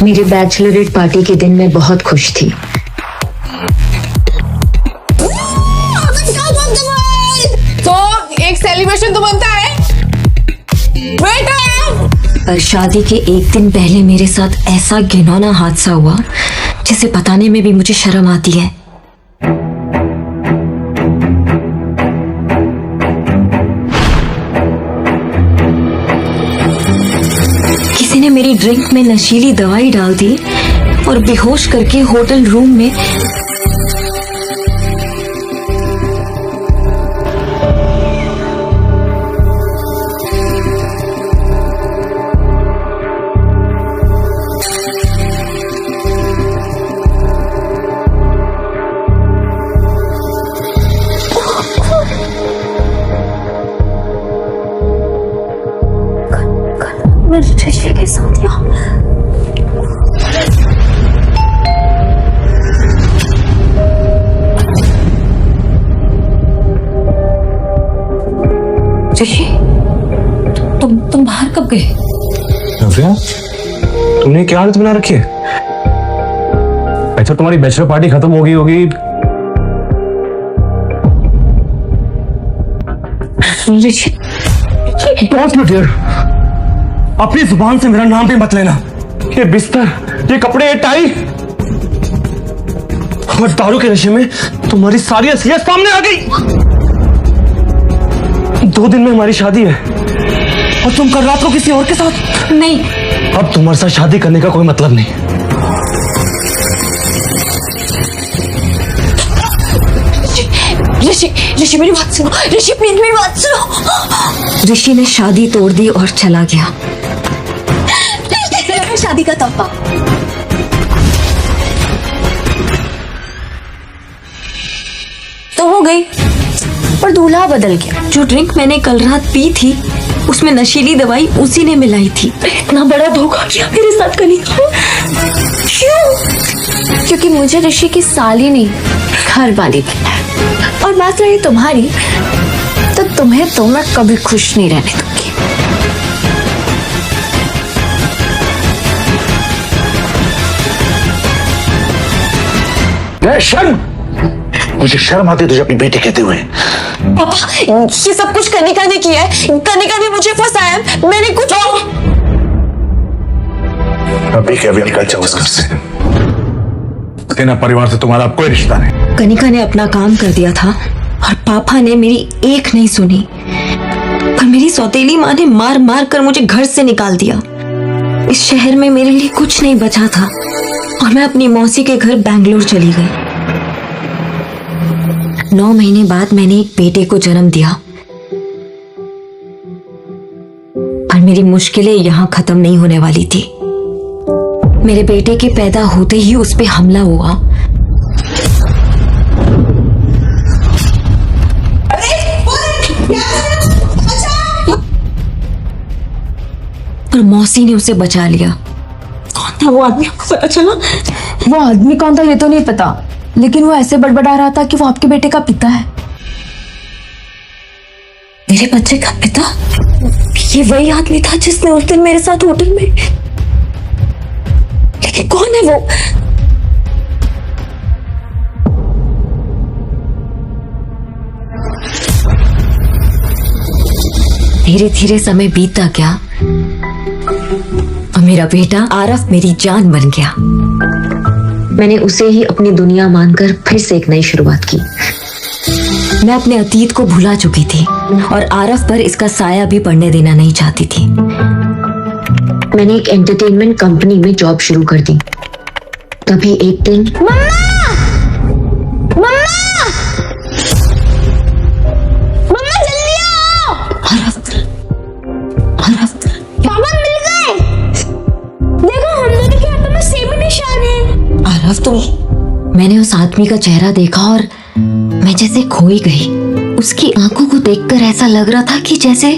मेरे Bachelorette party के दिन मैं बहुत खुश थी। तो एक सेलिब्रेशन तो बनता है बेटा। पर शादी के एक दिन पहले मेरे साथ ऐसा घिनौना हादसा हुआ जिसे बताने में भी मुझे शर्म आती है। किसी ने मेरी ड्रिंक में नशीली दवाई डाल दी और बेहोश करके होटल रूम में ऋषि के साथ ऋषि, तुम बाहर कब गए? नव्या, तुमने क्या हालत बना रखी है? अच्छा, तुम्हारी बैचलर पार्टी खत्म हो गई होगी। ऋषि, अपनी जुबान से मेरा नाम भी मत लेना। ये बिस्तर, ये कपड़े, ये टाई और दारू के नशे में तुम्हारी सारी असलियत सामने आ गई। 2 दिन में हमारी शादी है और तुम कल रात को किसी और के साथ। नहीं, अब तुम्हारे साथ शादी करने का कोई मतलब नहीं। ऋषि मेरी बात सुनो। ऋषि प्लीज मेरी बात सुनो। ऋषि ने शादी तोड़ दी और चला गया। शादी का तोहफा। तो हो गई, पर दूल्हा बदल गया। जो ड्रिंक मैंने कल रात पी थी उसमें नशीली दवाई उसी ने मिलाई थी। इतना बड़ा धोखा किया मेरे साथ कनिका। क्यों? क्योंकि मुझे ऋषि की साली नहीं, घर वाली बनना है। और बात रही तुम्हारी, तो तुम्हें तो मैं कभी खुश नहीं रहने दूंगी। शर्म, मुझे शर्म आती है तुझे अपनी बेटी कहते हुए। पापा, ये सब कुछ कनिका ने किया है। कनिका ने मुझे फंसाया, मैंने कुछ। अभी के अभी निकल जाओ इस घर से। तेना परिवार से तुम्हारा अब कोई रिश्ता नहीं। कनिका ने अपना काम कर दिया था और पापा ने मेरी एक नहीं सुनी। पर मेरी सौतेली माँ ने मार मार कर मुझे घर से निकाल दिया। इस शहर में मेरे लिए कुछ नहीं बचा था और मैं अपनी मौसी के घर बैंगलोर चली गई। 9 महीने बाद मैंने एक बेटे को जन्म दिया। पर मेरी मुश्किलें यहाँ खत्म नहीं होने वाली थी। मेरे बेटे के पैदा होते ही उस पे हमला हुआ। पर मौसी ने उसे बचा लिया। कौन था वो आदमी, आपको पता चला? वो आदमी कौन था ये तो नहीं पता, लेकिन वो ऐसे बड़बड़ा रहा था कि वो आपके बेटे का पिता है। मेरे बच्चे का पिता? ये वही आदमी था जिसने उस दिन मेरे साथ होटल में। लेकिन कौन है वो? धीरे धीरे समय बीतता गया और मेरा बेटा आरफ मेरी जान बन गया। मैंने उसे ही अपनी दुनिया मानकर फिर से एक नई शुरुआत की। मैं अपने अतीत को भुला चुकी थी और आरफ पर इसका साया भी पड़ने देना नहीं चाहती थी। मैंने एक एंटरटेनमेंट कंपनी में जॉब शुरू कर दी। तभी एक दिन जल्दी आओ। आरफ पापा मिल गए। देखो, हम दोनों के हाथों में सेम निशान है। आरफ, तो मैंने उस आदमी का चेहरा देखा और मैं जैसे खोई गई। उसकी आंखों को देखकर ऐसा लग रहा था कि जैसे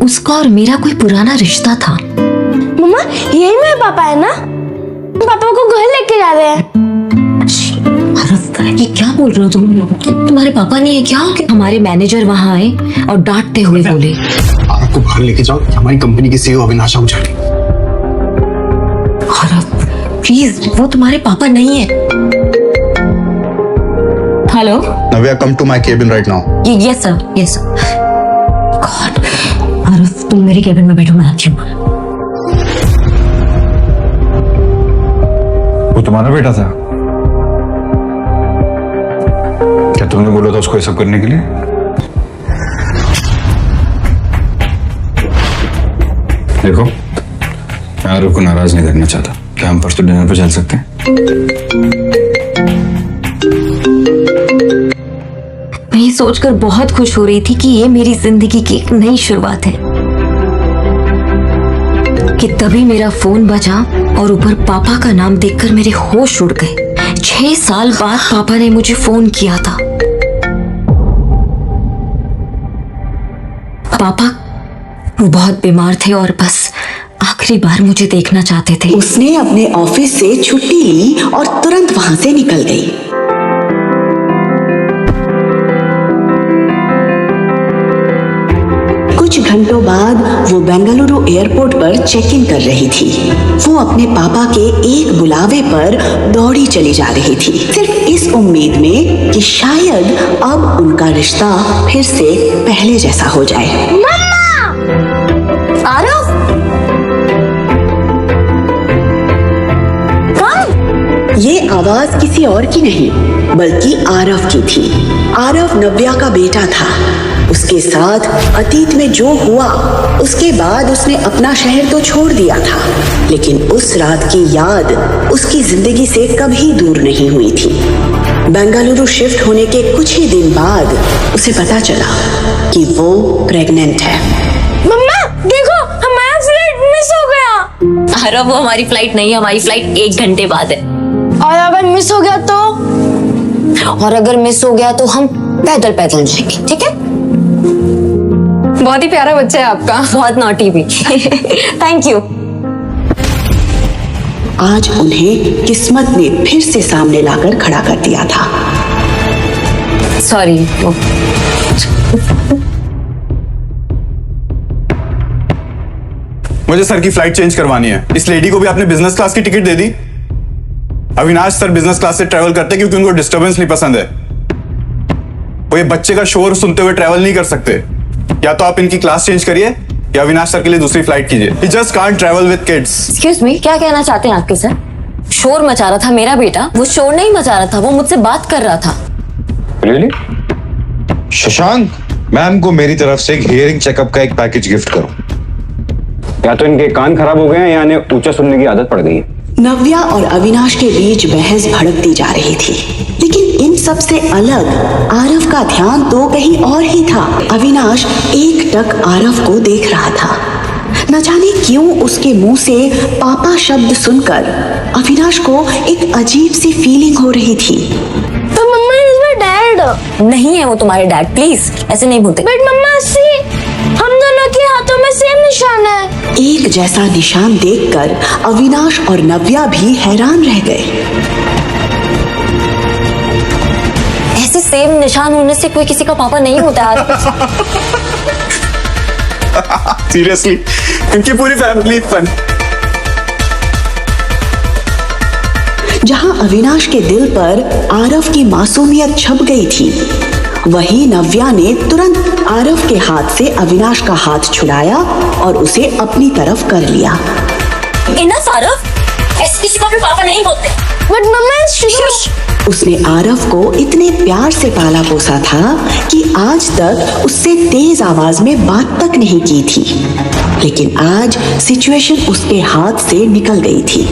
उसका और मेरा कोई पुराना रिश्ता था। मम्मा, यही मेरे पापा है ना? पापा को घर लेके जा रहे हैं। आरफ, ये क्या बोल रहे हो तुम? तुम्हारे पापा नहीं है क्या? हमारे मैनेजर वहाँ आए और डांटते हुए बोले, आरफ को बाहर लेके जाओ, हमारी कंपनी की सीईओ अविनाशा हो जाएगी। आरफ, प्लीज, वो तुम्हारे पापा नहीं है। Hello. Navya, come to my cabin right now. Yes sir, yes sir. God, Aarif तुम मेरे केबिन में बैठो, मैं आती हूँ। वो तुम्हारा बेटा था? क्या तुमने बोला था उसको ये सब करने के लिए? देखो, मैं आरव को नाराज नहीं करना चाहता। क्या हम परसों डिनर पे चल सकते हैं? मैं ये सोचकर बहुत खुश हो रही थी कि ये मेरी जिंदगी की एक नई शुरुआत है कि तभी मेरा फोन बजा और ऊपर पापा का नाम देखकर मेरे होश उड़ गए। 6 साल बाद पापा ने मुझे फोन किया था। पापा वो बहुत बीमार थे और बस आखिरी बार मुझे देखना चाहते थे। उसने अपने ऑफिस से छुट्टी ली और तुरंत वहां से निकल गई। कुछ घंटों बाद वो बेंगलुरु एयरपोर्ट पर चेक इन कर रही थी। वो अपने पापा के एक बुलावे पर दौड़ी चली जा रही थी, सिर्फ इस उम्मीद में कि शायद अब उनका रिश्ता फिर से पहले जैसा हो जाए। आरव, ये आवाज किसी और की नहीं बल्कि आरव की थी। आरव नव्या का बेटा था। उसके साथ अतीत में जो हुआ उसके बाद उसने अपना शहर तो छोड़ दिया था, लेकिन उस रात की याद उसकी जिंदगी से कभी दूर नहीं हुई थी। बेंगलुरु शिफ्ट होने के कुछ ही दिन बाद उसे पता चला कि वो प्रेग्नेंट है। मम्मा देखो, हमारा फ्लाइट मिस हो गया। आरव, वो हमारी फ्लाइट नहीं है, हमारी फ्लाइट 1 घंटे बाद है। और अगर मिस हो गया तो? और अगर मिस हो गया तो हम पैदल पैदल जाएंगे, ठीक है? बहुत ही प्यारा बच्चा है आपका। बहुत नॉटी भी। Thank you. आज उन्हें किस्मत ने फिर से सामने लाकर खड़ा कर दिया था। सॉरी। मुझे सर की फ्लाइट चेंज करवानी है। इस लेडी को भी आपने बिजनेस क्लास की टिकट दे दी। अविनाश सर बिजनेस क्लास से ट्रैवल करते क्योंकि उनको डिस्टरबेंस नहीं पसंद है। वो ये बच्चे का शोर सुनते हुए ट्रैवल नहीं कर सकते। या तो आप इनकी क्लास चेंज करिए या अविनाश सर के लिए दूसरी फ्लाइट कीजिए। He just can't travel with kids. Excuse me, क्या कहना चाहते हैं आपके सर? शोर मचा रहा था मेरा बेटा। वो शोर नहीं मचा रहा था, वो मुझसे बात कर रहा था। Really? शशांक, मैम को मेरी तरफ से एक हियरिंग चेकअप का एक पैकेज गिफ्ट करो। या तो इनके कान खराब हो गए हैं या इन्हें ऊंचा सुनने की आदत पड़ गई है। नव्या और अविनाश के बीच बहस भड़कती जा रही थी, लेकिन इन सब से अलग आरव का ध्यान तो कहीं और ही था। अविनाश एकटक आरव को देख रहा था। न जाने क्यों उसके मुंह से पापा शब्द सुनकर अविनाश को एक अजीब सी फीलिंग हो रही थी। तो मम्मा इज माय डैड। नहीं है वो तुम्हारे डैड, प्लीज ऐसे नहीं बोलते। बट मम्मा सी, हम दोनों के हाथों में सेम निशान है। एक जैसा निशान देखकर अविनाश और नव्या भी हैरान रह गए। ऐसे सेम निशान होने से कोई किसी का पापा नहीं होता है। सीरियसली, इनकी पूरी फैमिली फन। जहां अविनाश के दिल पर आरव की मासूमियत छप गई थी, वहीं नव्या ने तुरंत आरव के हाथ से अविनाश का हाथ छुड़ाया और उसे अपनी तरफ कर लिया। इनफ आरव, ऐसे किसी का भी पापा नहीं होते। बट मम्मा उसने आरव को इतने प्यार से पाला पोसा था कि आज तक उससे तेज आवाज में बात तक नहीं की थी, लेकिन आज सिचुएशन उसके हाथ से निकल गई थी।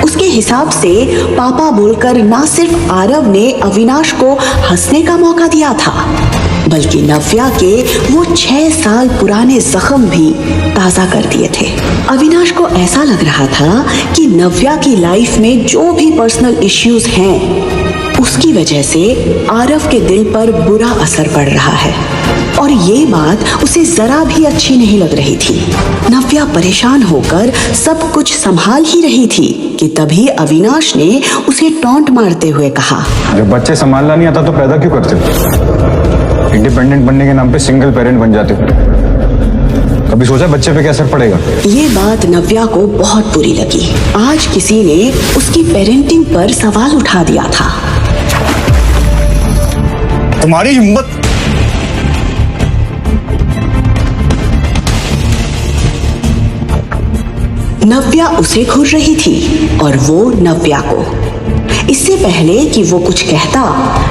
उसके हिसाब से पापा बोलकर ना सिर्फ आरव ने अविनाश को हंसने का मौका दिया था, बल्कि नव्या के वो 6 साल पुराने जख्म भी ताजा कर दिए थे। अविनाश को ऐसा लग रहा था कि नव्या की लाइफ में जो भी पर्सनल इश्यूज हैं, उसकी वजह से आरव के दिल पर बुरा असर पड़ रहा है, और ये बात उसे जरा भी अच्छी नहीं लग रही थी। नव्या परेशान होकर सब कुछ संभाल ही रही थी कि तभी अविनाश ने उसे टॉन्ट मारते हुए कहा, जब बच्चे संभालना नहीं आता तो पैदा क्यों करते हो? इंडिपेंडेंट बनने के नाम पे सिंगल पेरेंट बन जाते हो। कभी सोचा बच्चे पे क्या असर पड़ेगा? ये बात नव्या को बहुत बुरी लगी। आज किसी ने उसकी पेरेंटिंग पर सवाल उठा दिया था। तुम्हारी हिम्मत। नव्या उसे घूर रही थी और वो नव्या को। इससे पहले कि वो कुछ कहता,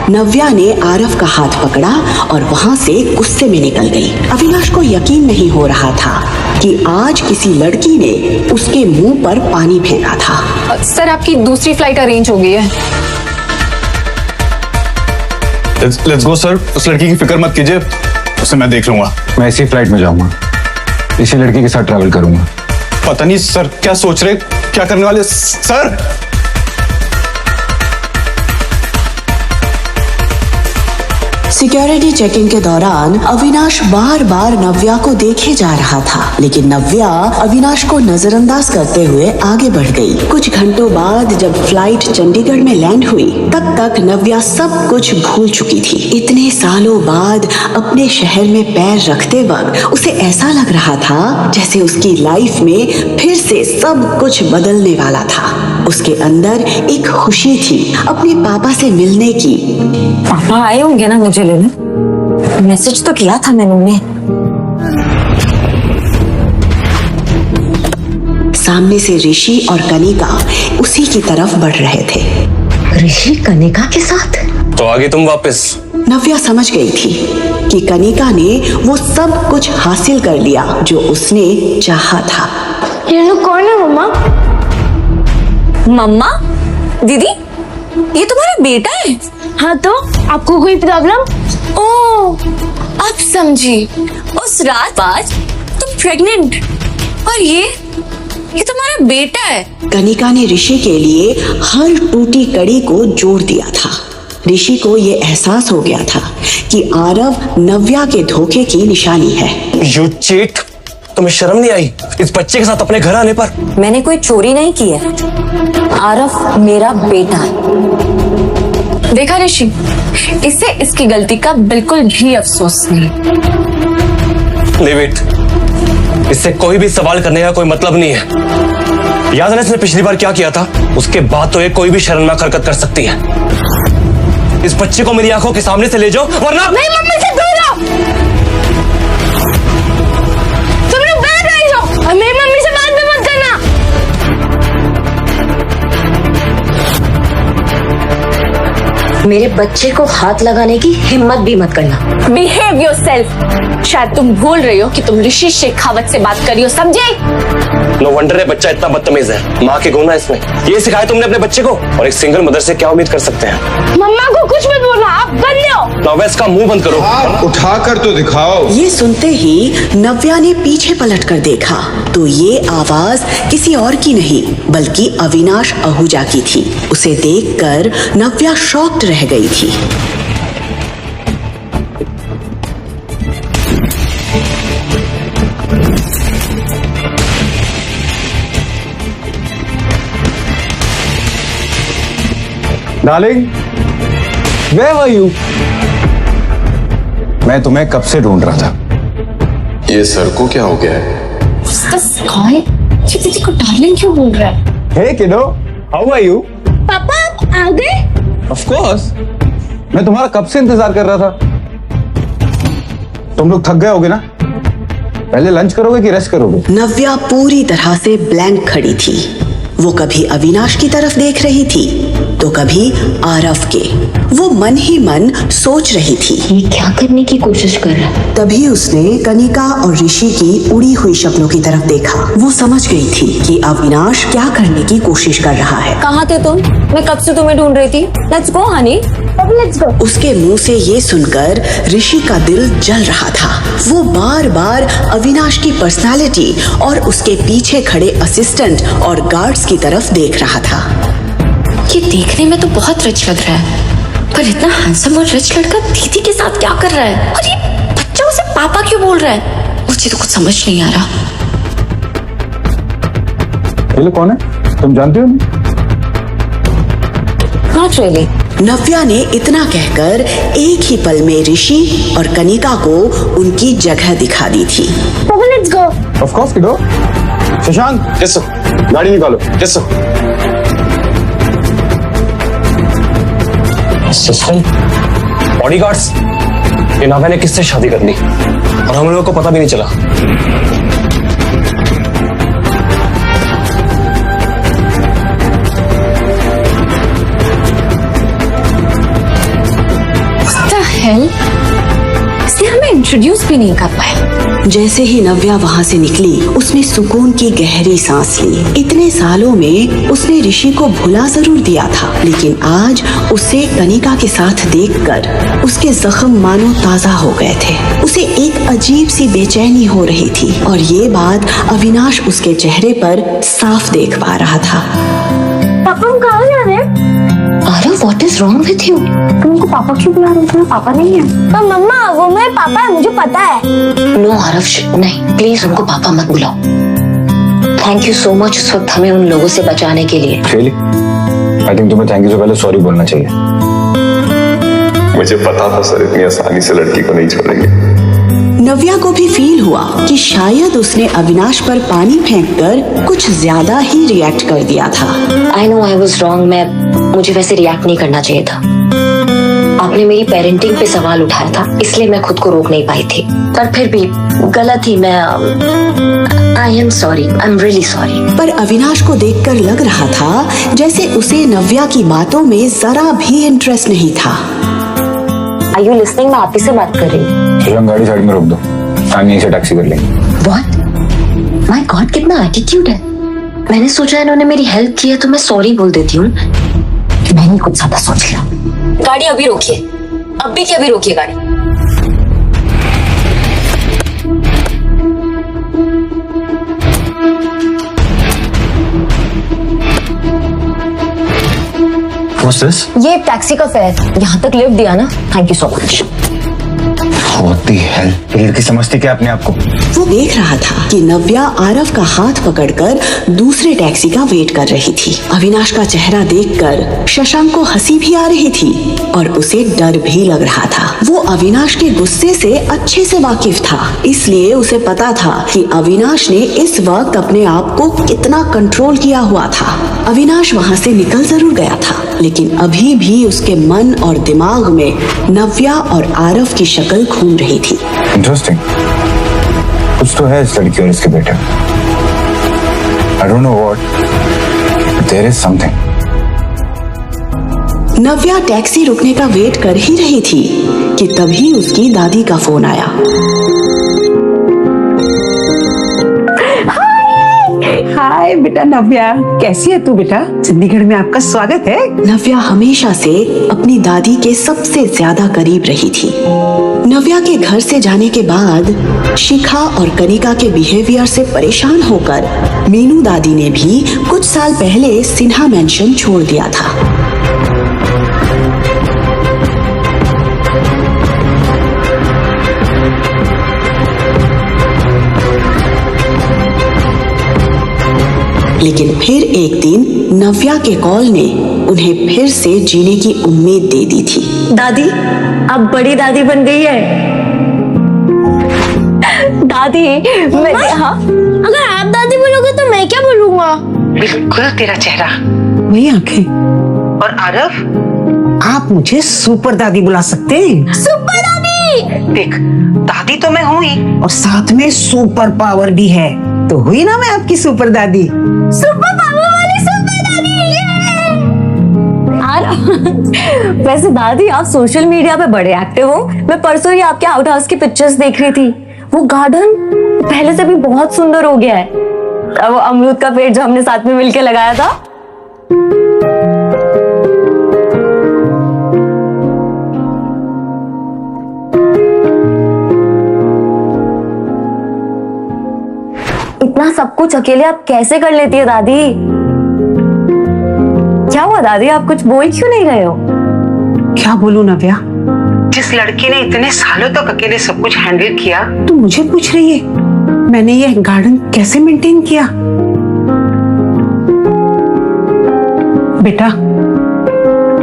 नव्या ने आरव का हाथ पकड़ा और वहां से गुस्से में निकल गई। अविनाश को यकीन नहीं हो रहा था कि आज किसी लड़की ने उसके मुंह पर पानी फेंका था। सर आपकी दूसरी फ्लाइट अरेंज हो गई है। Let's go sir. उस लड़की की फिक्र मत कीजिए, उसे मैं देख लूंगा। मैं इसी फ्लाइट में जाऊंगा, इसी लड़की के साथ ट्रैवल करूंगा। पता नहीं सर क्या सोच रहे, क्या करने वाले सर। सिक्योरिटी चेकिंग के दौरान अविनाश बार बार नव्या को देखे जा रहा था, लेकिन नव्या अविनाश को नजरअंदाज करते हुए आगे बढ़ गई। कुछ घंटों बाद जब फ्लाइट चंडीगढ़ में लैंड हुई, तब तक नव्या सब कुछ भूल चुकी थी। इतने सालों बाद अपने शहर में पैर रखते वक्त उसे ऐसा लग रहा था जैसे उसकी लाइफ में फिर से सब कुछ बदलने वाला था। उसके अंदर एक खुशी थी अपने पापा से मिलने की। पापा आए होंगे ना मुझे लेने? मैसेज तो किया था मैंने उन्हें। सामने से ऋषि और कनिका उसी की तरफ बढ़ रहे थे। ऋषि कनिका के साथ? तो आगे तुम वापस? नव्या समझ गई थी कि कनिका ने वो सब कुछ हासिल कर लिया जो उसने चाहा था। ये लोग कौन है मम्मा? मम्मा? दीदी, ये तुम्हारा बेटा है? हाँ तो आपको कोई प्रॉब्लम? ओह, अब समझी। उस रात आज तुम प्रेग्नेंट और ये तुम्हारा बेटा है। कनिका ने ऋषि के लिए हर टूटी कड़ी को जोड़ दिया था। ऋषि को ये एहसास हो गया था कि आरव नव्या के धोखे की निशानी है। You cheat! तुम्हें शर्म नहीं आई इस बच्चे के साथ अपने घर आने पर? मैंने कोई चोरी नहीं की है। आरव मेरा बेटा है। देखा ऋषि, इसे इसकी गलती का बिल्कुल भी अफसोस नहीं। नहीं वेट, इससे कोई भी सवाल करने का कोई मतलब नहीं है। याद है ना इसने पिछली बार क्या किया था? उसके बाद तो ये कोई भी शर्मनाक हरकत कर सकती है। इस बच्चे को मेरी आंखों के सामने से ले जाओ, वरना नहीं, मम्मी से दूर रहो। तुम लोग बैठ रही हो और मेरी मम्मी से बात भी मत करना। मेरे बच्चे को हाथ लगाने की हिम्मत भी मत करना। Behave yourself. शायद तुम भूल रही हो कि तुम ऋषि शेखावत से बात करी हो, समझे? नो वंडर है बच्चा इतना बदतमीज है। माँ के गुण है इसमें। ये सिखाया तुमने अपने बच्चे को? और एक सिंगल मदर से क्या उम्मीद कर सकते हैं? मम्मा को कुछ मत बोलना, आप बंद हो। नव्या, इसका मुंह बंद करो। आप उठा कर तो दिखाओ। ये सुनते ही नव्या ने पीछे पलट कर देखा तो ये आवाज किसी और की नहीं बल्कि अविनाश आहूजा की थी। उसे देखकर नव्या शॉक्ड रह गई थी। Darling, where were you? मैं तुम्हें कब से ढूंढ रहा था। ये सर को क्या हो गया है? कौन? ये दीदी को डार्लिंग क्यों बोल रहा है? Hey kiddo, how are you? पापा आप आ गए? Of course. मैं तुम्हारा कब से इंतजार कर रहा था। तुम लोग थक गए होगे ना? पहले लंच करोगे कि रेस्ट करोगे? नव्या पूरी तरह से ब्लैंक खड़ी थी। वो कभी अविनाश की तरफ देख रही थी तो कभी आरव के। वो मन ही मन सोच रही थी ये क्या करने की कोशिश कर रहा है। तभी उसने कनिका और ऋषि की उड़ी हुई शक्लों की तरफ देखा। वो समझ गई थी कि अविनाश क्या करने की कोशिश कर रहा है। कहाँ थे तुम? मैं कब से तुम्हें ढूंढ रही थी। Let's go Honey, let's go. उसके मुंह से ये सुनकर ऋषि का दिल जल रहा था। वो बार बार अविनाश की पर्सनालिटी और उसके पीछे खड़े असिस्टेंट और गार्ड्स की तरफ देख रहा था। ये देखने में तो बहुत रिच लग रहा है, पर इतना हैंडसम और रिच लड़का दीदी के साथ क्या कर रहा है? और ये बच्चा उसे पापा क्यों बोल रहा है? मुझे तो कुछ समझ नहीं आ रहा। ये लोग कौन है? तुम जानती हो? Not really. नव्या ने इतना कहकर एक ही पल में ऋषि और कनिका को उनकी जगह दिखा दी थी। Let's go. ऑफ कोर्स किडो। Shashank, yes sir. गाड़ी निकालो। Yes sir. असिस्टेंट, बॉडीगार्ड्स, ये नाभा ने किससे शादी कर ली और हम लोगों को पता भी नहीं चला। इसलिए हमें इंट्रोड्यूस भी नहीं कर पाए। जैसे ही नव्या वहाँ से निकली उसने सुकून की गहरी सांस ली। इतने सालों में उसने ऋषि को भुला जरूर दिया था, लेकिन आज उसे कनिका के साथ देखकर उसके जख्म मानो ताजा हो गए थे। उसे एक अजीब सी बेचैनी हो रही थी और ये बात अविनाश उसके चेहरे पर साफ देख पा रहा था। पापा हम कहाँ जा रहे हैं? Aarav, what is wrong with you? तुमको पापा क्यों बुला रहे हो? पापा नहीं है। तो मम्मा वो मेरे पापा है, मुझे पता है। नो आरव, नहीं, प्लीज उनको पापा मत बुलाओ। थैंक यू सो मच उस वक्त हमें उन लोगों से बचाने के लिए। रियली? आई थिंक तुम्हें थैंक यू से पहले सॉरी बोलना चाहिए। मुझे पता था सर इतनी आसानी से लड़की को नहीं छोड़ेंगे। नव्या को भी फील हुआ कि शायद उसने अविनाश पर पानी फेंककर कुछ ज्यादा ही रिएक्ट कर दिया था। I know I was wrong. मुझे वैसे रिएक्ट नहीं करना चाहिए था। आपने मेरी पेरेंटिंग पे सवाल उठाया था, इसलिए मैं खुद को रोक नहीं पाई थी। पर फिर भी गलत ही मैं I am sorry, I am really sorry. पर अविनाश को देखकर लग रहा था जैसे उसे नव्या की बातों में जरा भी इंटरेस्ट नहीं था। Are you listening? मैं आप ही से बात कर रही हूँ। गाड़ी साइड में रोक दो, हम यहीं से टैक्सी कर लेंगे। व्हाट? माय गॉड, कितना एटीट्यूड है। मैंने सोचा इन्होंने मेरी हेल्प की है तो मैं सॉरी बोल देती हूँ। मैंने कुछ ज्यादा सोच लिया। गाड़ी अभी रोकिए, अभी के अभी रोकिए गाड़ी। What's this? ये टैक्सी का फेयर, यहाँ तक लिफ्ट दिया ना, thank you so much. What the hell? ये लड़की समझती क्या अपने आप को? वो देख रहा था कि नव्या आरव का हाथ पकड़कर दूसरे टैक्सी का वेट कर रही थी। अविनाश का चेहरा देखकर शशांक को हंसी भी आ रही थी और उसे डर भी लग रहा था। वो अविनाश के गुस्से से अच्छे से वाकिफ था, इसलिए उसे पता था कि अविनाश ने इस वक्त अपने आप को कितना कंट्रोल किया हुआ था। अविनाश वहाँ से निकल जरूर गया था, लेकिन अभी भी उसके मन और दिमाग में नव्या और आरव की शक्ल घूम रही थी। इंटरेस्टिंग, कुछ तो है इस लड़की और इसके बेटे। I don't know what, but there is something. Navya taxi रुकने का वेट कर ही रही थी कि तभी उसकी दादी का फोन आया। हाय बेटा नव्या, कैसी है तू बेटा? चंडीगढ़ में आपका स्वागत है। नव्या हमेशा से अपनी दादी के सबसे ज्यादा करीब रही थी। नव्या के घर से जाने के बाद शिखा और कनिका के बिहेवियर से परेशान होकर मीनू दादी ने भी कुछ साल पहले सिन्हा मेंशन छोड़ दिया था। लेकिन फिर एक दिन नव्या के कॉल ने उन्हें फिर से जीने की उम्मीद दे दी थी। दादी, अब बड़ी दादी बन गई है। दादी, हाँ? अगर आप दादी बोलोगे तो मैं क्या बोलूंगा? बिल्कुल तेरा चेहरा, वही आंखें। और आरव, आप मुझे सुपर दादी बुला सकते हैं। सुपर दादी! देख, दादी तो मैं हुई और साथ में सुपर पावर भी है, तो हुई ना मैं आपकी सुपर दादी। सुपर पावर वाली सुपर दादी! वैसे दादी, आप सोशल मीडिया पे बड़े एक्टिव हो। मैं परसों ही आपके आउट हाउस की पिक्चर्स देख रही थी। वो गार्डन पहले से भी बहुत सुंदर हो गया है। वो अमरूद का पेड़ जो हमने साथ में मिलके लगाया था। इतना सब कुछ अकेले आप कैसे कर लेती है दादी? क्या हुआ दादी, आप कुछ बोल क्यों नहीं रहे हो? क्या बोलूं नव्या, जिस लड़की ने इतने सालों तक अकेले सब कुछ हैंडल किया, तू मुझे पूछ रही है मैंने ये गार्डन कैसे मेंटेन किया? बेटा,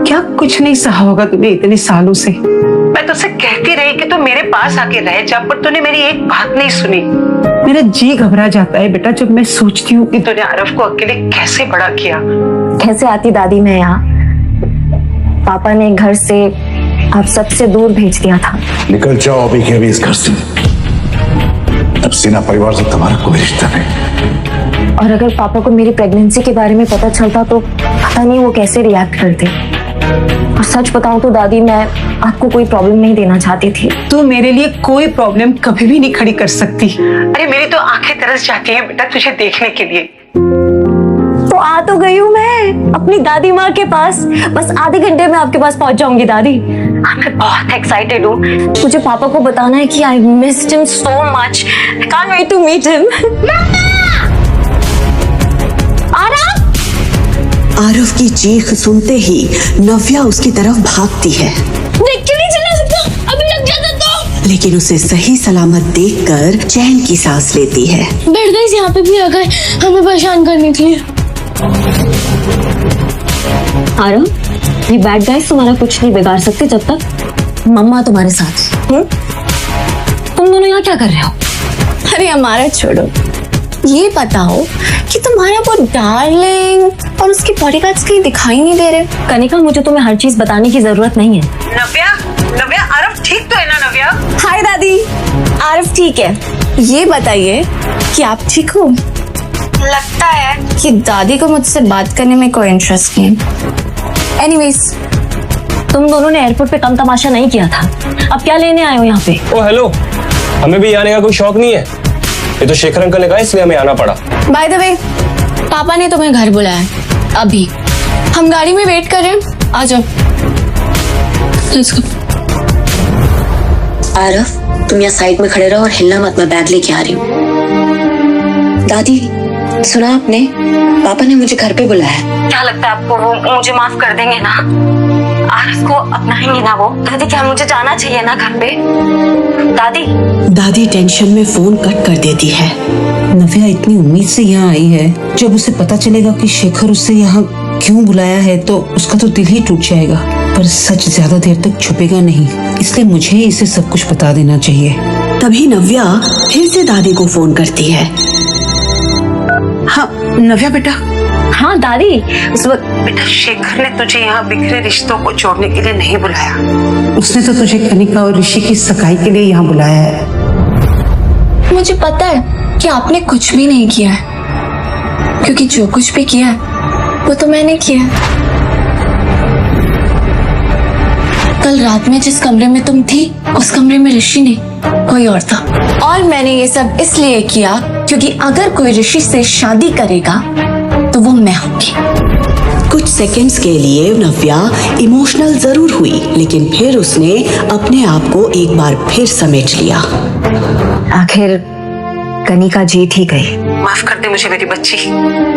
क्या कुछ नहीं सहा होगा तूने इतने सालों से? मैं तुझसे कहती रही कि तू मेरे पास आके रह जा, पर तूने मेरी एक बात नहीं सुनी। मेरा जी घबरा जाता है बेटा जब मैं सोचती हूँ कि तूने आरव को अकेले कैसे बड़ा किया। कैसे आती दादी मैं यहाँ? पापा ने घर से आप सबसे दूर भेज दिया था। निकल जाओ अभी के अभी इस घर से। अब सिन्हा परिवार से तुम्हारा कोई रिश्ता नहीं। और अगर पापा को मेरी प्रेगनेंसी के बारे में पता चलता तो पता नहीं वो कैसे रिएक्ट करते। और सच बताऊं तो दादी मैं आपको कोई प्रॉब्लम नहीं देना चाहती थी। तू मेरे लिए कोई प्रॉब्लम कभी भी नहीं खड़ी कर सकती। अरे मेरी तो आंखें तरस जाती हैं बेटा तुझे देखने के लिए। तो आ तो गई हूँ मैं अपनी दादी माँ के पास। बस आधे घंटे में आपके पास पहुंच जाऊंगी दादी। मैं बहुत एक्साइटेड हूँ। मुझे पापा को बताना है कि I missed him so much. I can't wait to meet him. Aarav की चीख सुनते ही नव्या उसकी तरफ भागती है। देख के नहीं चला सकता, अभी लग जाता तो। लेकिन उसे सही सलामत देखकर चैन की सांस लेती है। बैठ गई यहाँ पे भी आ गए हमें परेशान करने के लिए। आरव, ये बैड गाइस तुम्हारा कुछ नहीं बिगाड़ सकते जब तक मम्मा तुम्हारे साथ। तुम दोनों यहाँ क्या कर रहे हो? अरे हमारा छोड़ो, ये बताओ कि तुम्हारा वो डार्लिंग और उसके बॉडीगार्ड्स कहीं दिखाई नहीं दे रहे। कनिका, मुझे तुम्हें हर चीज बताने की जरूरत नहीं है। नव्या, नव्या आरव ठीक तो है ना नव्या? हाय दादी, आरव ठीक है। ये बताइए कि आप ठीक हो? लगता है कि दादी को मुझसे बात करने में कोई इंटरेस्ट नहीं है। एनीवेज, तुम दोनों ने एयरपोर्ट पे कम तमाशा नहीं किया था। अब क्या लेने आए हो यहाँ पे? ओ हेलो, हमें भी आने का कोई शौक नहीं है। ये तो शेखर अंकल ने कहा इसलिए हमें आना पड़ा। बाय द वे, पापा ने तुम्हें घर बुलाया अभी। हम गाड़ी में वेट कर रहे हैं, आ जाओ। Let's go. आरव, तुम यहाँ साइड में खड़े रहो और हिलना मत, मैं बैग लेके आ रही हूँ। दादी, सुना आपने? पापा ने मुझे घर पे बुलाया। क्या लगता है आपको वो मुझे माफ कर देंगे ना? आरव को अपनाएंगे ना वो? दादी, क्या मुझे जाना चाहिए ना घर पे? दादी। दादी टेंशन में फोन कट कर देती है। नव्या इतनी उम्मीद से यहाँ आई है, जब उसे पता चलेगा कि शेखर उसे यहाँ क्यों बुलाया है तो उसका तो दिल ही टूट जाएगा। पर सच ज्यादा देर तक छुपेगा नहीं, इसलिए मुझे इसे सब कुछ बता देना चाहिए। तभी नव्या फिर से दादी को फोन करती है। हाँ नव्या बेटा। हाँ दादी, उस वक्त बेटा शेखर ने तुझे यहाँ बिखरे रिश्तों को जोड़ने के लिए नहीं बुलाया। उसने तो तुझे कनिका और ऋषि की सगाई के लिए यहाँ बुलाया है। मुझे पता है कि आपने कुछ भी नहीं किया है, क्योंकि जो कुछ भी किया है वो तो मैंने किया है। कल रात में जिस कमरे में तुम थी, उस कमरे में ऋषि नहीं, कोई और था। और मैंने ये सब इसलिए किया क्योंकि अगर कोई ऋषि से शादी करेगा तो वो मैं होंगी। कुछ सेकंड्स के लिए नव्या इमोशनल जरूर हुई, लेकिन फिर उसने अपने आप को एक बार फिर समेट लिया। आखिर कनिका जीत ही गई। माफ कर दे मुझे मेरी बच्ची।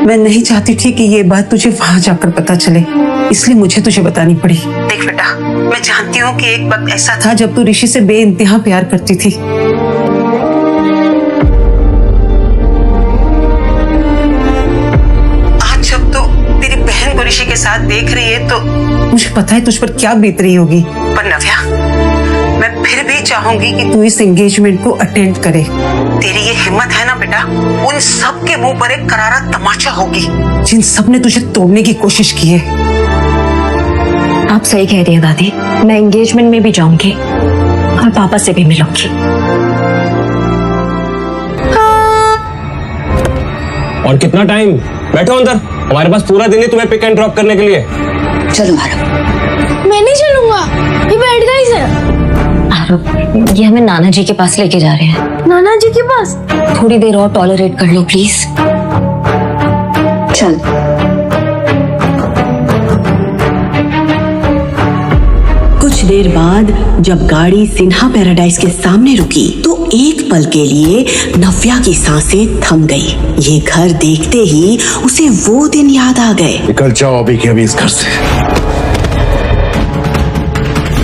मैं नहीं चाहती थी कि ये बात तुझे वहां जाकर पता चले, इसलिए मुझे तुझे बतानी पड़ी। देख बेटा, मैं जानती हूँ कि एक वक्त ऐसा था जब तू ऋषि से बेइंतहा प्यार करती थी। आज जब तू तेरी बहन को ऋषि के साथ देख रही है तो मुझे पता है तुझ पर क्या बीत रही होगी। पर नव्या, मैं फिर भी चाहूंगी कि तू इस एंगेजमेंट को अटेंड करे। तेरी ये हिम्मत है ना बेटा, उन सब के मुंह पर एक करारा तमाचा होगी जिन सब ने तुझे तोड़ने की कोशिश की है। आप सही कह रही हैं दादी, मैं एंगेजमेंट में भी जाऊंगी और पापा से भी मिलूंगी। और कितना टाइम? बैठो अंदर, हमारे पास पूरा दिन है तुम्हें पिक एंड ड्रॉप करने के लिए। चलो आरव। मैं नहीं चलूंगा, ये बैठ गई है। आरव, ये हमें नाना जी के पास लेके जा रहे हैं। नाना जी के पास? थोड़ी देर और टॉलरेट कर लो प्लीज। चल। कुछ देर बाद जब गाड़ी सिन्हा पैराडाइज के सामने रुकी तो एक पल के लिए नव्या की सांसें थम गई। ये घर देखते ही उसे वो दिन याद आ गए। निकल जाओ अभी के अभी इस घर से।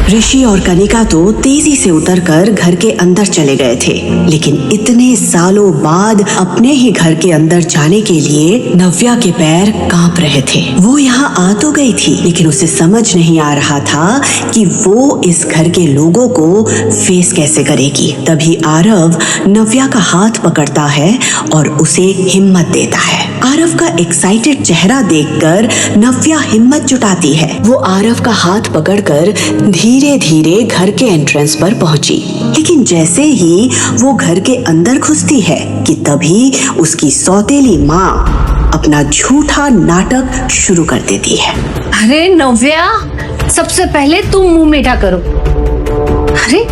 ऋषि और कनिका तो तेजी से उतरकर घर के अंदर चले गए थे, लेकिन इतने सालों बाद अपने ही घर के अंदर जाने के लिए नव्या के पैर कांप रहे थे। वो यहाँ आ तो गई थी, लेकिन उसे समझ नहीं आ रहा था कि वो इस घर के लोगों को फेस कैसे करेगी। तभी आरव नव्या का हाथ पकड़ता है और उसे हिम्मत देता है। आरव का एक्साइटेड चेहरा देखकर नव्या हिम्मत जुटाती है। वो आरव का हाथ पकड़कर धीरे धीरे घर के एंट्रेंस पर पहुंची, लेकिन जैसे ही वो घर के अंदर घुसती है कि तभी उसकी सौतेली माँ अपना झूठा नाटक शुरू कर देती है। अरे नव्या, सबसे पहले तुम मुंह मीठा करो। अरे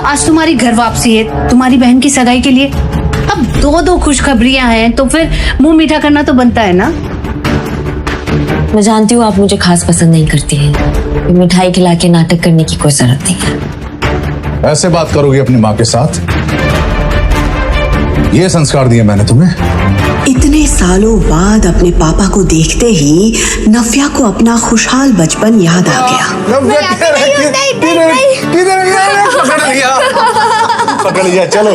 आज तुम्हारी घर वापसी है, तुम्हारी बहन की सगाई के लिए। अब दो खुशखबरियां हैं तो फिर मुंह मीठा करना तो बनता है ना। मैं जानती हूँ आप मुझे खास पसंद नहीं करती हैं। मिठाई खिला के नाटक करने की कोई जरूरत नहीं है। ऐसे बात करोगी अपनी माँ के साथ? ये संस्कार दिए मैंने तुम्हें। इतने सालों बाद अपने पापा को देखते ही नव्या को अपना खुशहाल बचपन याद आ गया। पकड़ लिया, चलो।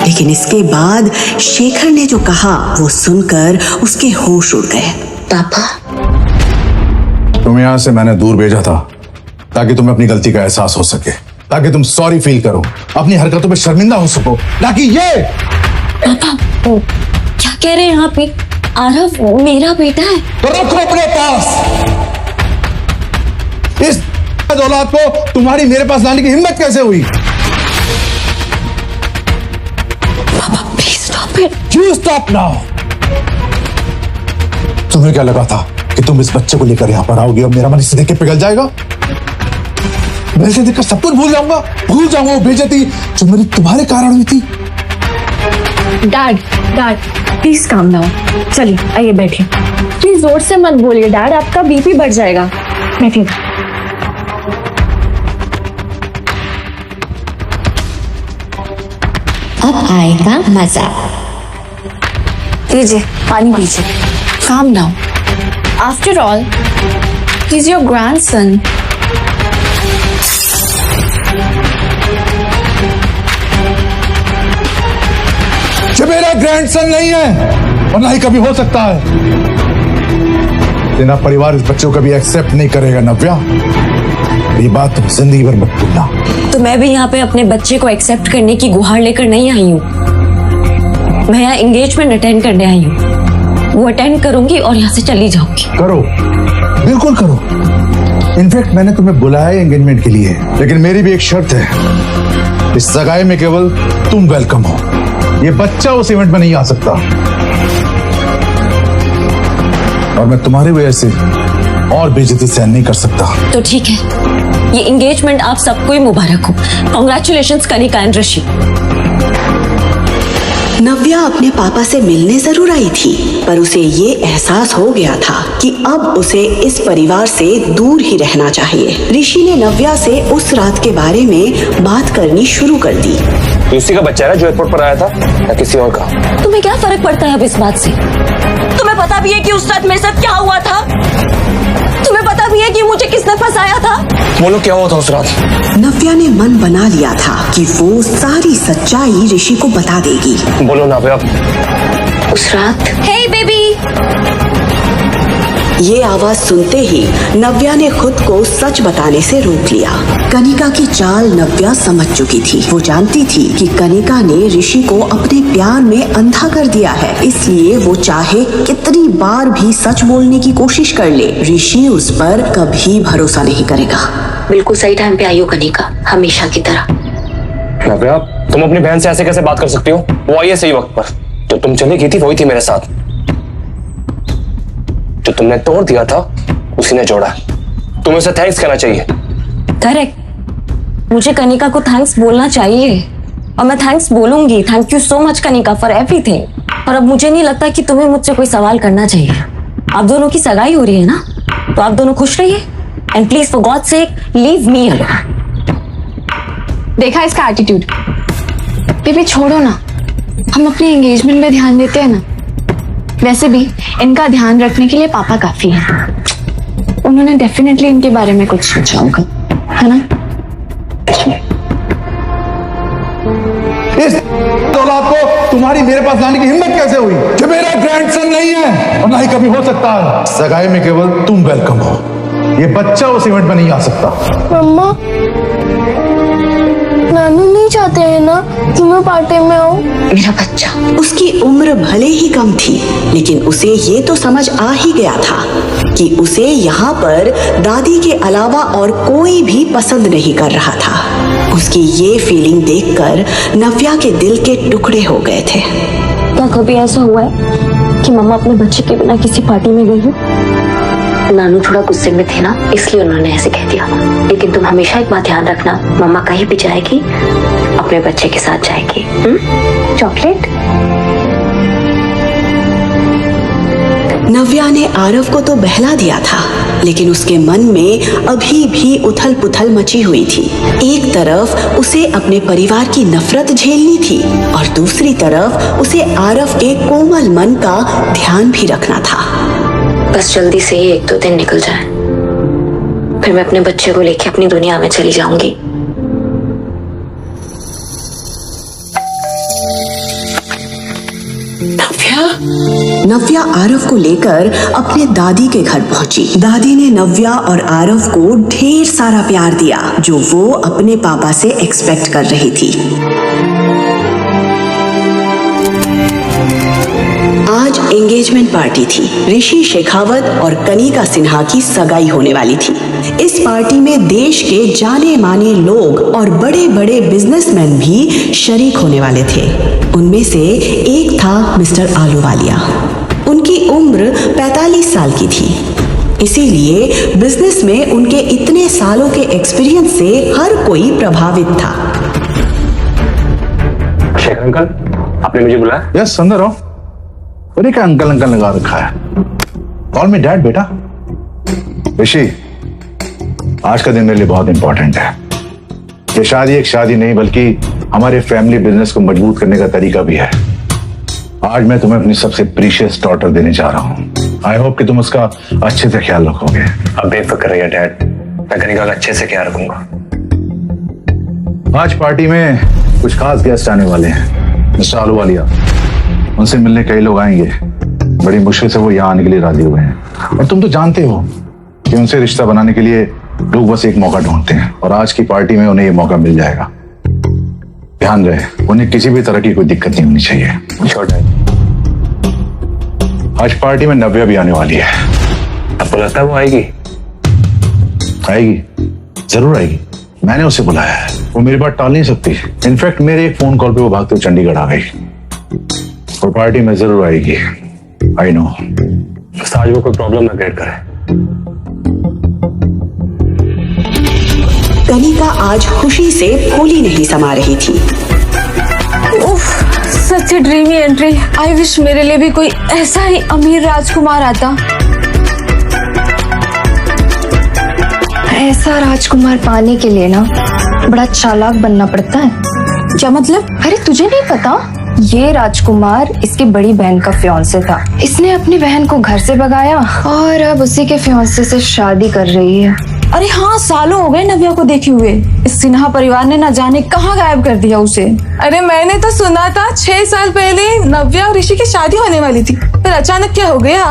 लेकिन इसके बाद शेखर ने जो कहा वो सुनकर उसके होश उड़ गए। पापा, तुम्हें यहां से मैंने दूर भेजा था ताकि तुम्हें अपनी गलती का एहसास हो सके, ताकि तुम सॉरी फील करो, अपनी हरकतों पे शर्मिंदा हो सको, ताकि ये। पापा क्या कह रहे हैं आप? आरव मेरा बेटा है। तो रखो अपने पास। इस औलाद को तुम्हारी मेरे पास लाने की हिम्मत कैसे हुई? पापा please stop it. You stop now। तुम्हें क्या लगा था कि तुम इस बच्चे को लेकर यहाँ पर आओगे और मेरा मन इसे देख के पिघल जाएगा? मैं इसे देखकर सब कुछ भूल जाऊंगा वो बेइज्जती जो मेरी तुम्हारे कारण हुई थी। Dad please calm down. चलिए आइए बैठिए। प्लीज जोर से मत बोलिए डैड, आपका बीपी बढ़ जाएगा। बैठिए। अब आएगा मजा। लीजिए पानी पीजिए। Calm down. After all he is your grandson. ये मेरा ग्रैंडसन नहीं है और ना ही कभी हो सकता है। तेरा परिवार इस बच्चे को कभी एक्सेप्ट नहीं करेगा नव्या। ये बात तुम जिंदगी भर मत भूलना। तो मैं भी यहाँ पे अपने बच्चे को एक्सेप्ट करने की गुहार लेकर नहीं आई हूँ। मैं यहाँ एंगेजमेंट अटेंड करने आई हूँ। वो अटेंड करूंगी और यहाँ से चली जाऊंगी। करो, बिल्कुल करो। इनफैक्ट मैंने तुम्हें बुलाया है एंगेजमेंट के लिए, लेकिन मेरी भी एक शर्त है। इस सगाई में केवल तुम वेलकम हो। ये बच्चा उस इवेंट में नहीं आ सकता और मैं तुम्हारी वजह से और बेइज्जती सहन नहीं कर सकता। तो ठीक है, ये एंगेजमेंट आप सबको ही मुबारक हो। कांग्रेचुलेशंस कनिका एंड ऋषि। नव्या अपने पापा से मिलने जरूर आई थी, पर उसे ये एहसास हो गया था कि अब उसे इस परिवार से दूर ही रहना चाहिए। ऋषि ने नव्या से उस रात के बारे में बात करनी शुरू कर दी। उसी का बच्चा है जो एयरपोर्ट पर आया था या किसी और का? तुम्हें क्या फर्क पड़ता है अब इस बात से? तुम्हें पता भी है कि उस रात मेरे साथ क्या हुआ था? तुम्हें पता भी है कि मुझे किसने फंसाया था? बोलो क्या हुआ था उस रात? नव्या ने मन बना लिया था कि वो सारी सच्चाई ऋषि को बता देगी। बोलो ना भैया। उस रात हे बेबी। ये आवाज सुनते ही नव्या ने खुद को सच बताने से रोक लिया। कनिका की चाल नव्या समझ चुकी थी। वो जानती थी कि कनिका ने ऋषि को अपने प्यार में अंधा कर दिया है, इसलिए वो चाहे कितनी बार भी सच बोलने की कोशिश कर ले, ऋषि उस पर कभी भरोसा नहीं करेगा। बिल्कुल सही टाइम पे आई हो कनिका, हमेशा की तरह। नव्या, तुम अपनी बहन से ऐसे कैसे बात कर सकती हो? वो आई है सही वक्त पर। जो तुम चली गई थी वही थी मेरे साथ। जो तुमने तोड़ दिया था उसी ने जोड़ा। तुम्हें उसे थैंक्स कहना चाहिए। करेक्ट, मुझे कनिका को थैंक्स बोलना चाहिए और मैं थैंक्स बोलूंगी। Thank you so much Kanika for everything. और अब मुझे नहीं लगता कि तुम्हें मुझसे कोई सवाल करना चाहिए। आप दोनों की सगाई हो रही है ना, तो आप दोनों खुश रहिए and please for God sake leave me alone. देखा इसका एटीट्यूड। बेबी छोड़ो ना, हम अपने एंगेजमेंट में ध्यान देते हैं ना। वैसे भी इनका ध्यान रखने के लिए पापा काफी है। उन्होंने डेफिनेटली इनके बारे में कुछ सोचा होगा, है ना? इस औलाद को तुम्हारी मेरे पास लाने की हिम्मत कैसे हुई? जो मेरा ग्रैंडसन नहीं है और ना ही कभी हो सकता है। सगाई में केवल तुम वेलकम हो, ये बच्चा उस इवेंट में नहीं आ सकता। मम्मा, नानू नहीं चाहते हैं ना कि मैं पार्टी में आऊं? मेरा बच्चा, उसकी उम्र भले ही कम थी, लेकिन उसे ये तो समझ आ ही गया था कि उसे यहाँ पर दादी के अलावा और कोई भी पसंद नहीं कर रहा था। उसकी ये फीलिंग देखकर नव्या के दिल के टुकड़े हो गए थे। क्या कभी ऐसा हुआ है कि मम्मा अपने बच्चे के बिना किसी पार्टी में गई हो? नानू थोड़ा गुस्से में थे ना, इसलिए उन्होंने ऐसे कह दिया। लेकिन तुम हमेशा एक बात ध्यान रखना, मम्मा कहीं भी जाएगी अपने बच्चे के साथ जाएगी। चॉकलेट? नव्या ने आरव को तो बहला दिया था, लेकिन उसके मन में अभी भी उथल पुथल मची हुई थी। एक तरफ उसे अपने परिवार की नफरत झेलनी थी और दूसरी तरफ उसे आरव के कोमल मन का ध्यान भी रखना था। बस जल्दी से ही 1-2 दिन निकल जाए, फिर मैं अपने बच्चे को लेके अपनी दुनिया में चली जाऊंगी। नव्या आरव को लेकर अपने दादी के घर पहुंची। दादी ने नव्या और आरव को ढेर सारा प्यार दिया, जो वो अपने पापा से एक्सपेक्ट कर रही थी। आज एंगेजमेंट पार्टी थी। ऋषि शेखावत और कनिका सिन्हा की सगाई होने वाली थी। इस पार्टी में देश के जाने माने लोग और बड़े बड़े बिजनेसमैन भी शरीक होने वाले थे। उनमें से एक था मिस्टर आलूवालिया। उनकी उम्र 45 साल की थी, इसीलिए बिजनेस में उनके इतने सालों के एक्सपीरियंस से हर कोई प्रभावित था। शेखर अंकल, आपने मुझे बुलाया? यस, अंदर आओ। अरे क्या अंकल अंकल लगा रखा है? कॉल मी डैड बेटा। ऋषि, आज का दिन मेरे लिए बहुत इंपॉर्टेंट है। ये शादी एक शादी नहीं, बल्कि हमारे फैमिली बिजनेस को मजबूत करने का तरीका भी है। आज मैं तुम्हें अपनी सबसे प्रीशियस डॉटर देने जा रहा हूँ। आई होप कि तुम उसका अच्छे से ख्याल रखोगे। अब बेफिक्र रहिए डैड, मैं कनिका का अच्छे से ख्याल रखूंगा। आज पार्टी में कुछ खास गेस्ट आने वाले हैं। मिस्टर आलूवालिया, उनसे मिलने कई लोग आएंगे। बड़ी मुश्किल से वो यहाँ आने के लिए राजी हुए हैं। और तुम तो जानते हो कि उनसे रिश्ता बनाने के लिए लोग बस एक मौका ढूंढते हैं, और आज की पार्टी में उन्हें ये मौका मिल जाएगा। ध्यान रहे, उन्हें किसी भी तरह की कोई दिक्कत नहीं होनी चाहिए। Sure dad. आज पार्टी में नव्या भी आने वाली है। आपको लगता है वो आएगी? आएगी, जरूर आएगी। मैंने उसे बुलाया है, वो मेरी बात टाल नहीं सकती। इनफैक्ट मेरे एक फोन कॉल पे वो भागते हुए चंडीगढ़ आ गई, और पार्टी में जरूर आएगी। I know. आज वो कोई प्रॉब्लम ना क्रिएट करे। कनिका आज खुशी से फूली नहीं समा रही थी। उफ, सच ड्रीमी एंट्री। आई विश मेरे लिए भी कोई ऐसा ही अमीर राजकुमार आता। ऐसा राजकुमार पाने के लिए ना बड़ा चालाक बनना पड़ता है। क्या मतलब? अरे तुझे नहीं पता? ये राजकुमार इसकी बड़ी बहन का फियांसे था। इसने अपनी बहन को घर से भगाया और अब उसी के फियांसे से शादी कर रही है। अरे हाँ, सालों हो गए नव्या को देखे हुए। इस सिन्हा परिवार ने ना जाने कहाँ गायब कर दिया उसे। अरे मैंने तो सुना था 6 साल पहले नव्या और ऋषि की शादी होने वाली थी, फिर अचानक क्या हो गया?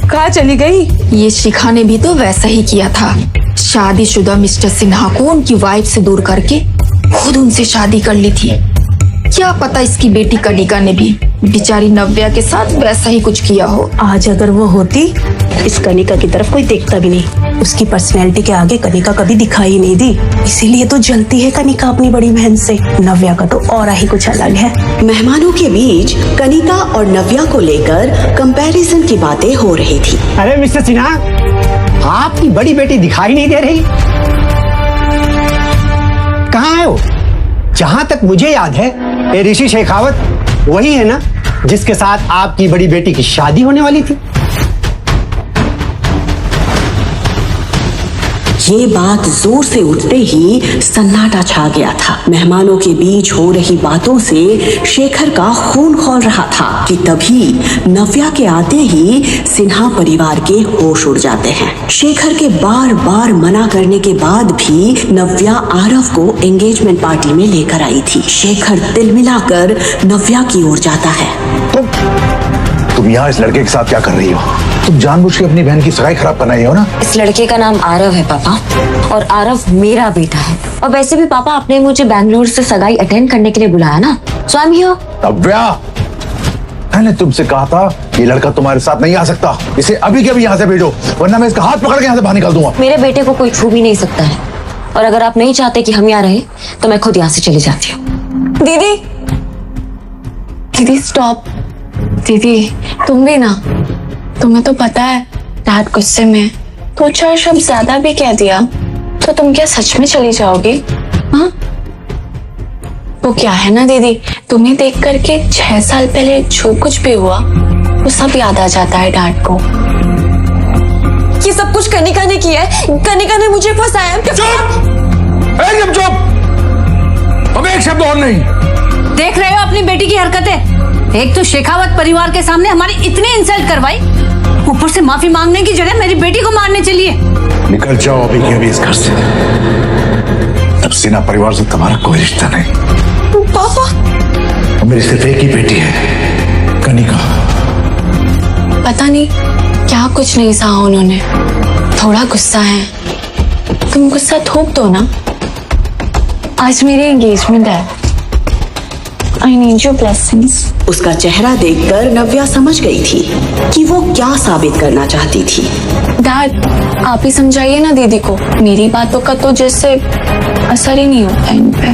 कहाँ चली गई? ये शिखा ने भी तो वैसा ही किया था। शादीशुदा मिस्टर सिन्हा को उनकी वाइफ से दूर करके खुद उनसे शादी कर ली थी। क्या पता इसकी बेटी कनिका ने भी बेचारी नव्या के साथ वैसा ही कुछ किया हो। आज अगर वो होती, इस कनिका की तरफ कोई देखता भी नहीं। उसकी पर्सनैलिटी के आगे कनिका कभी दिखाई नहीं दी, इसीलिए तो जलती है कनिका अपनी बड़ी बहन से। नव्या का तो और ही कुछ अलग है। मेहमानों के बीच कनिका और नव्या को लेकर कंपैरिजन की बातें हो रही थी। अरे मिस्टर सिन्हा, आपकी बड़ी बेटी दिखाई नहीं दे रही, कहाँ है वो? जहां तक मुझे याद है, ये ऋषि शेखावत वही है ना जिसके साथ आपकी बड़ी बेटी की शादी होने वाली थी? ये बात जोर से उठते ही सन्नाटा छा गया था। मेहमानों के बीच हो रही बातों से शेखर का खून खौल रहा था कि तभी नव्या के आते ही सिन्हा परिवार के होश उड़ जाते हैं। शेखर के बार बार मना करने के बाद भी नव्या आरव को एंगेजमेंट पार्टी में लेकर आई थी। शेखर दिल मिलाकर नव्या की ओर जाता है। तुम यहाँ इस लड़के के साथ क्या कर रही हो? तुम जानबूझ के अपनी बहन की सगाई खराब करना ही हो ना? इस लड़के का नाम आरव है पापा, और आरव मेरा बेटा है। और वैसे भी पापा, आपने मुझे बैंगलोर से सगाई अटेंड करने के लिए बुलाया ना, सो आई एम हियर। नव्या, मैंने तुमसे कहा था ये लड़का तुम्हारे साथ नहीं आ सकता। इसे अभी के अभी यहाँ से भेजो, वरना मैं इसका हाथ पकड़ के यहाँ से बाहर निकाल दूंगा। मेरे बेटे को कोई छू भी नहीं सकता है, और अगर आप नहीं चाहते कि हम यहाँ रहे तो मैं खुद यहाँ से चली जाती हूँ। दीदी, दीदी स्टॉप। दीदी तुम भी ना, तुम्हें तो पता है डैड गुस्से में 2-4 शब्द ज्यादा भी कह दिया तो तुम क्या सच में चली जाओगी? हाँ, वो क्या है ना दीदी, तुम्हें देख करके 6 साल पहले जो कुछ भी हुआ वो सब याद आ जाता है डैड को। ये सब कुछ कनिका ने किया है, कनिका ने मुझे फंसाया। एकदम चुप, अब एक शब्द और नहीं। देख रहे हो अपनी बेटी की हरकतें? एक तो शेखावत परिवार के सामने हमारी इतनी इंसल्ट करवाई, ऊपर से माफी मांगने की जगह मेरी बेटी को मारने चली है। निकल जाओ अभी के अभी इस घर से। अब सिन्हा परिवार से तुम्हारा कोई रिश्ता नहीं। पापा, मेरी सिर्फ एक ही बेटी है, कनिका। पता नहीं क्या कुछ नहीं सहा उन्होंने, थोड़ा गुस्सा है। तुम गुस्सा थोप दो ना। आज मेरी एंगेजमेंट है, आई नीड योर ब्लेसिंग्स। उसका चेहरा देखकर नव्या समझ गई थी कि वो क्या साबित करना चाहती थी। डैड, आप ही समझाइए ना दीदी को, मेरी बातों का तो जैसे असर ही नहीं होता इन पे।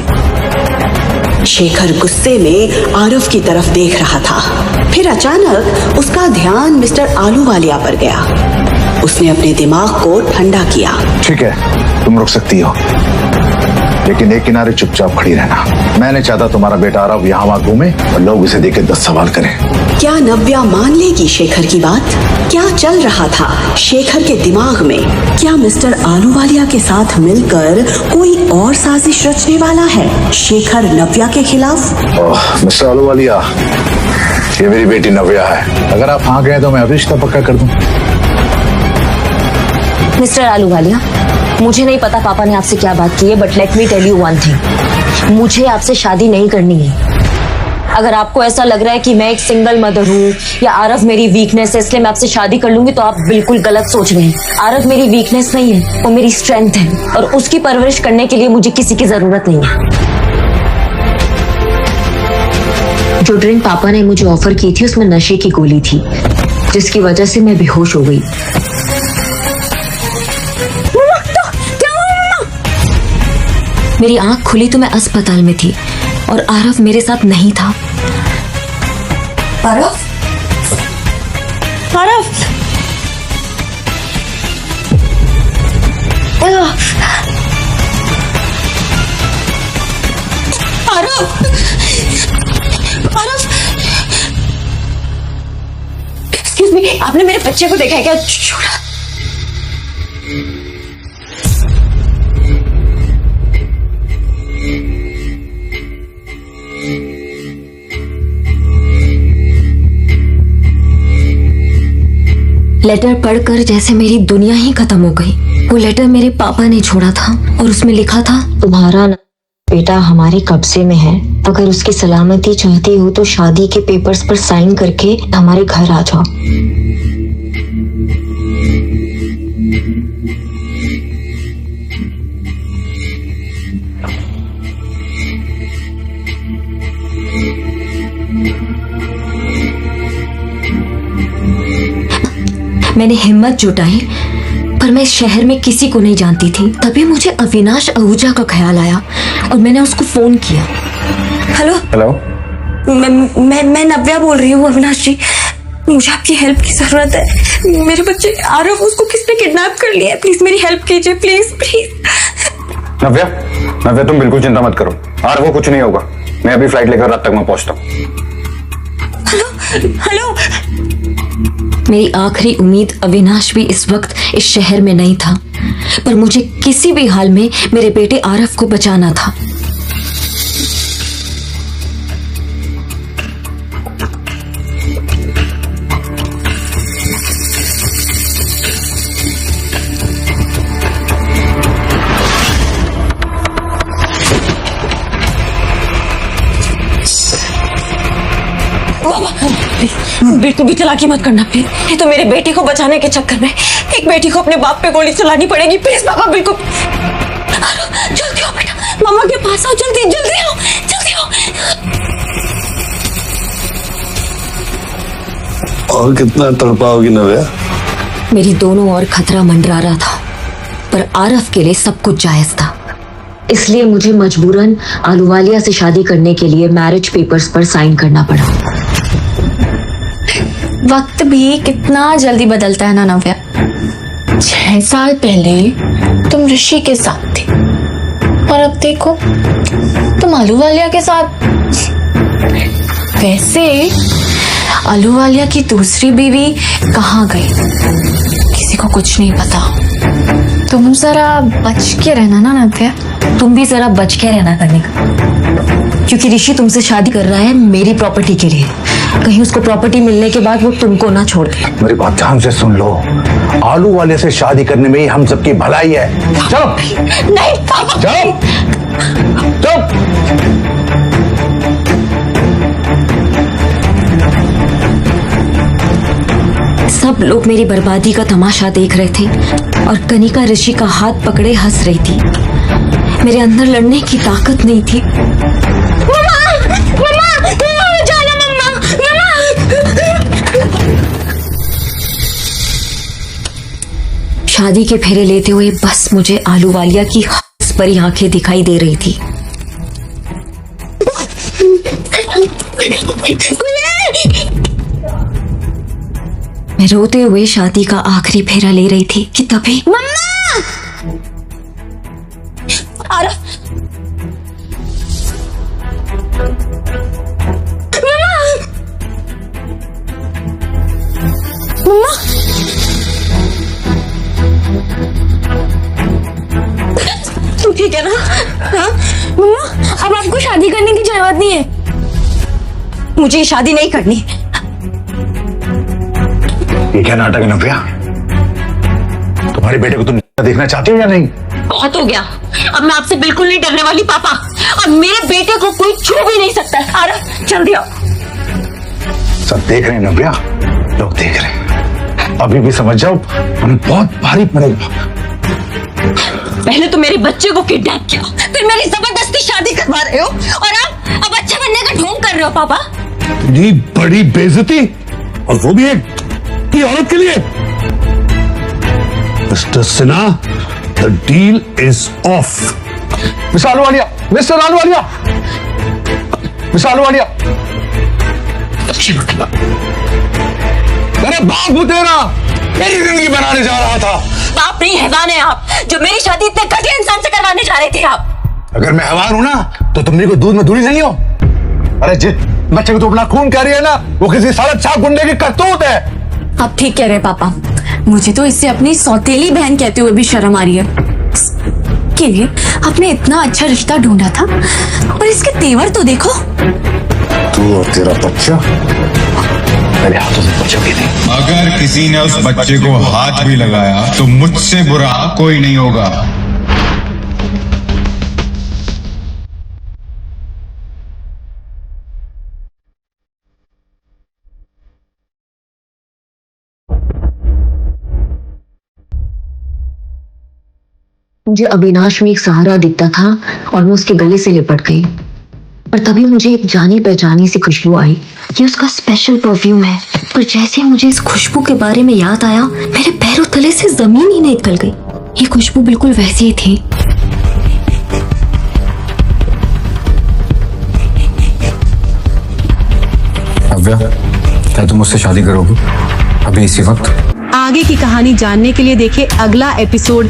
शेखर गुस्से में आरव की तरफ देख रहा था। फिर अचानक उसका ध्यान मिस्टर आलूवालिया पर गया। उसने अपने दिमाग को ठंडा किया। ठीक है, तुम रुक सकती हो, लेकिन एक किनारे चुपचाप खड़ी रहना। मैं नहीं चाहता तुम्हारा बेटा आरव यहाँ वहाँ घूमे और लोग उसे देख के 10 सवाल करें। क्या नव्या मान लेगी शेखर की बात? क्या चल रहा था शेखर के दिमाग में? क्या मिस्टर आलूवालिया के साथ मिलकर कोई और साजिश रचने वाला है शेखर नव्या के खिलाफ? मिस्टर आलूवालिया, ये मेरी बेटी नव्या है। अगर आप हाँ गए तो मैं अभी रिश्ता पक्का कर दूं। मिस्टर आलूवालिया, मुझे नहीं पता पापा ने आपसे क्या बात की है, but let me tell you one thing, मुझे आपसे शादी नहीं करनी है। अगर आपको ऐसा लग रहा है कि मैं एक सिंगल मदर हूँ या आरव मेरी वीकनेस है इसलिए मैं आपसे शादी कर लूंगी, तो आप बिल्कुल गलत सोच रहे हैं। आरव मेरी वीकनेस नहीं है, वो मेरी स्ट्रेंथ है, और उसकी परवरिश करने के लिए मुझे किसी की जरूरत नहीं है। जो ड्रिंक पापा ने मुझे ऑफर की थी उसमें नशे की गोली थी, जिसकी वजह से मैं बेहोश हो गई। मेरी आंख खुली तो मैं अस्पताल में थी और आरव मेरे साथ नहीं था। आरव, आरव, आरव, आरव, एक्सक्यूज मी, आपने मेरे बच्चे को देखा है क्या? छोड़ा। लेटर पढ़कर जैसे मेरी दुनिया ही खत्म हो गई। वो लेटर मेरे पापा ने छोड़ा था और उसमें लिखा था, तुम्हारा बेटा हमारे कब्जे में है, अगर उसकी सलामती चाहती हो तो शादी के पेपर्स पर साइन करके हमारे घर आ जाओ। मैंने हिम्मत जुटाई, पर मैं शहर में किसी को नहीं जानती थी। तभी मुझे अविनाश आहूजा का ख्याल आया और मैंने उसको फोन किया। हेलो हेलो, मैं नव्या बोल रही हूँ। अविनाश जी, मुझे आपकी हेल्प की जरूरत है। मेरे बच्चे आरव, उसको किसने किडनैप कर लिया है, प्लीज मेरी हेल्प कीजिए, प्लीज प्लीज। नव्या, नव्या तुम बिल्कुल चिंता मत करो, आरव को कुछ नहीं होगा। मैं अभी फ्लाइट लेकर रात तक मैं पहुंचता हूँ। हेलो हेलो मेरी आखिरी उम्मीद अविनाश भी इस वक्त इस शहर में नहीं था, पर मुझे किसी भी हाल में मेरे बेटे आरफ को बचाना था। बिल्कुल भी चालाकी मत करना प्लीज। ये तो मेरे बेटे को बचाने के चक्कर में एक बेटी को अपने बाप पे गोली चलानी पड़ेगी। प्लीज पापा, बिल्कुल जल्दी आओ बेटा, मामा के पास आओ, जल्दी जल्दी आओ, जल्दी आओ। और कितना तड़पाओगी नव्या? मेरी दोनों ओर खतरा मंडरा रहा था, पर आरफ के लिए सब कुछ जायज था। इसलिए मुझे मजबूरन आलूवालिया से शादी करने के लिए मैरिज पेपर्स पर साइन करना पड़ा। वक्त भी कितना जल्दी बदलता है ना नव्या। 6 साल पहले तुम ऋषि के साथ थी और अब देखो तुम आलूवालिया के साथ। वैसे आलूवालिया की दूसरी बीवी कहाँ गई किसी को कुछ नहीं पता। तुम जरा बच के रहना ना नव्या। तुम भी जरा बच के रहना करने का, क्योंकि ऋषि तुमसे शादी कर रहा है मेरी प्रॉपर्टी के लिए। कहीं उसको प्रॉपर्टी मिलने के बाद वो तुमको ना छोड़ दे। मेरी बात ध्यान से सुन लो, आलू वाले से शादी करने में ही हम सबकी भलाई है। चलो। नहीं पापा, चलो चुप। सब लोग मेरी बर्बादी का तमाशा देख रहे थे और कनिका ऋषि का हाथ पकड़े हंस रही थी। मेरे अंदर लड़ने की ताकत नहीं थी। मम्मा, मम्मा, मम्मा, जाना मम्मा, मम्मा। शादी के फेरे लेते हुए बस मुझे आलूवालिया की हंस भरी आंखें दिखाई दे रही थी। मैं रोते हुए शादी का आखिरी फेरा ले रही थी कि तभी मम्मा, आरफ, मम्मा, तू ठीक है ना? हाँ मम्मा, अब आपको शादी करने की जरूरत नहीं है। मुझे ये शादी नहीं करनी। ये क्या नाटक है नव्या? तुम्हारे बेटे को तुम देखना चाहते हो या नहीं? बहुत हो गया, अब मैं आपसे बिल्कुल नहीं डरने वाली पापा, और मेरे बेटे को कोई छू भी नहीं सकता। आरफ, जल्दी आओ। सब देख रहे हैं नव्या, लोग देख रहे हैं। अभी भी समझ जाओ, हमें बहुत भारी पड़ेगा। पहले तो मेरे बच्चे को किडनैप किया, फिर मेरी जबरदस्ती शादी करवा रहे हो, और अब अच्छा बनने का ढोंग कर रहे हो पापा। इतनी बड़ी बेइज्जती, और वो भी एक की औरत के लिए। Mister Sinha, the deal is of. Mister Ahluwalia, mister Ahluwalia, mister Ahluwalia. अरे बाप वो तेरा मेरी जिंदगी बनाने जा रहा था। बाप नहीं, हैवान है आप, जो मेरी शादी इतने घटिया इंसान से करवाने जा रहे थे आप। अगर मैं हैवान हूं ना, तो तुम मेरे को दूध में धूली नहीं हो। अरे जिस बच्चे को तुम अपना खून कह रही है ना, वो किसी साले छाप गुंडे की करतूत है। आप ठीक कह रहे हैं पापा। मुझे तो इससे अपनी सौतेली बहन कहते हुए भी शर्म आ रही है कि आपने इतना अच्छा रिश्ता ढूंढा था, और इसके तेवर तो देखो। तू और तेरा बच्चा मेरे हाथों से बचोगे नहीं। अगर किसी ने उस बच्चे को हाथ भी लगाया तो मुझसे बुरा कोई नहीं होगा। मुझे अविनाश में एक सहारा दिखता था और मैं उसके गले से लिपट गई। पर तभी मुझे एक जानी पहचानी सी खुशबू आई। ये उसका स्पेशल परफ्यूम है। पर जैसे मुझे इस खुशबू के बारे में याद आया, मेरे पैरों तले से जमीन ही निकल गई। ये खुशबू बिल्कुल वैसी ही थी। नव्या, क्या तुम मुझसे शादी करोगी अभी इसी वक्त? आगे की कहानी जानने के लिए देखिए अगला एपिसोड